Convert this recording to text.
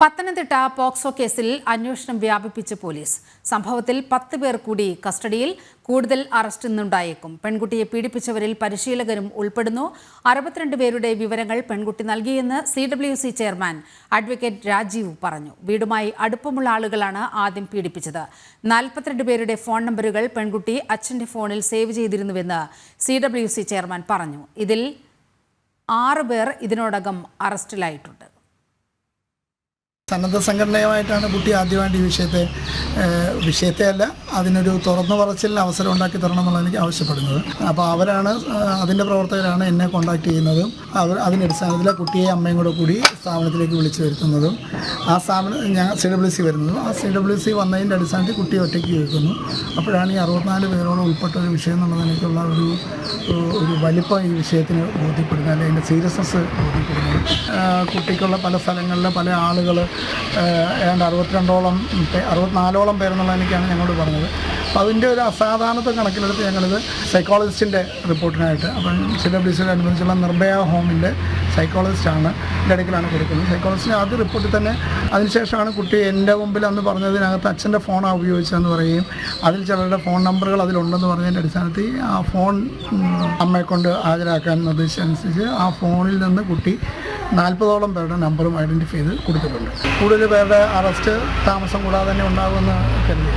Pathanamthitta POCSO കേസിൽ അന്വേഷണം വ്യാപിപ്പിച്ച police. സംഭവത്തിൽ 10 പേർ കൂടി കസ്റ്റഡിയിൽ. കൂടുതൽ അറസ്റ്റ് ഇന്നുണ്ടായേക്കും. പെൺകുട്ടിയെ പീഡിപ്പിച്ചവരിൽ പരിശീലകരും ഉൾപ്പെടുന്നു. 62 പേരുടെ വിവരങ്ങൾ പെൺകുട്ടി നൽകിയെന്ന് CWC ചെയർമാൻ അഡ്വക്കേറ്റ് രാജീവ് പറഞ്ഞു. വീടുമായി അടുപ്പമുള്ള ആളുകളാണ് ആദ്യം പീഡിപ്പിച്ചത്. 42 പേരുടെ ഫോൺ നമ്പറുകൾ പെൺകുട്ടി അച്ഛന്റെ ഫോണിൽ സേവ് ചെയ്തിരുന്നുവെന്ന് CWC ചെയർമാൻ പറഞ്ഞു. ഇതിൽ 6 പേർ ഇതിനോടകം അറസ്റ്റിലായിട്ടുണ്ട്. സന്നദ്ധ സംഘടനയുമായിട്ടാണ് കുട്ടി ആദ്യമായിട്ട് ഈ വിഷയത്തെ അല്ല അതിനൊരു തുറന്നു പറച്ചിലിന് അവസരം ഉണ്ടാക്കി തരണം എന്നുള്ള എനിക്ക് ആവശ്യപ്പെടുന്നത്. അപ്പോൾ അവരാണ് അതിൻ്റെ പ്രവർത്തകരാണ് എന്നെ കോൺടാക്ട് ചെയ്യുന്നതും അതിൻ്റെ അടിസ്ഥാനത്തിൽ കുട്ടിയെ അമ്മയും കൂടി സ്ഥാപനത്തിലേക്ക് വിളിച്ചു വരുത്തുന്നതും ആ സ്ഥാപനം ഞാൻ CWC വരുന്നതും ആ CWC വന്നതിൻ്റെ അടിസ്ഥാനത്തിൽ കുട്ടിയെ ഒറ്റയ്ക്ക് ചോദിക്കുന്നു. അപ്പോഴാണ് ഈ 64 പേരോളം ഉൾപ്പെട്ട ഒരു വിഷയം എന്നുള്ളത് എനിക്കുള്ള ഒരു വലിപ്പം ഈ വിഷയത്തിന് ബോധ്യപ്പെടുന്നത്, അല്ലെങ്കിൽ അതിൻ്റെ സീരിയസ്നെസ് ബോധ്യപ്പെടുന്നത്. കുട്ടിക്കുള്ള പല സ്ഥലങ്ങളിലെ പല ആളുകൾ ഏതാണ്ട് 64ഓളം പേരെന്നുള്ള എനിക്കാണ് ഞങ്ങളോട് പറഞ്ഞത്. അപ്പോൾ അതിൻ്റെ ഒരു അസാധാരണത്തെ കണക്കിലെടുത്ത് ഞങ്ങളിത് സൈക്കോളജിസ്റ്റിൻ്റെ റിപ്പോർട്ടിനായിട്ട് അപ്പം CWC-യോടനുബന്ധിച്ചുള്ള നിർഭയ ഹോമിൻ്റെ സൈക്കോളജിസ്റ്റാണ് എൻ്റെ അടുക്കലാണ് കൊടുക്കുന്നത്. സൈക്കോളജിസ്റ്റിൻ്റെ ആദ്യ റിപ്പോർട്ടിൽ തന്നെ അതിനുശേഷമാണ് കുട്ടി എൻ്റെ മുമ്പിൽ അന്ന് പറഞ്ഞതിനകത്ത് അച്ഛൻ്റെ ഫോണാണ് ഉപയോഗിച്ചതെന്ന് പറയുകയും അതിൽ ചിലരുടെ ഫോൺ നമ്പറുകൾ അതിലുണ്ടെന്ന് പറഞ്ഞതിൻ്റെ അടിസ്ഥാനത്തിൽ ആ ഫോൺ അമ്മയെക്കൊണ്ട് ഹാജരാക്കാൻ നിർദ്ദേശിച്ചതനുസരിച്ച് ആ ഫോണിൽ നിന്ന് കുട്ടി 40ഓളം പേരുടെ നമ്പറും ഐഡൻറ്റിഫൈ ചെയ്ത് കൊടുത്തിട്ടുണ്ട്. കൂടുതൽ പേരുടെ അറസ്റ്റ് താമസം കൂടാതെ തന്നെ ഉണ്ടാകുമെന്ന് കരുതി.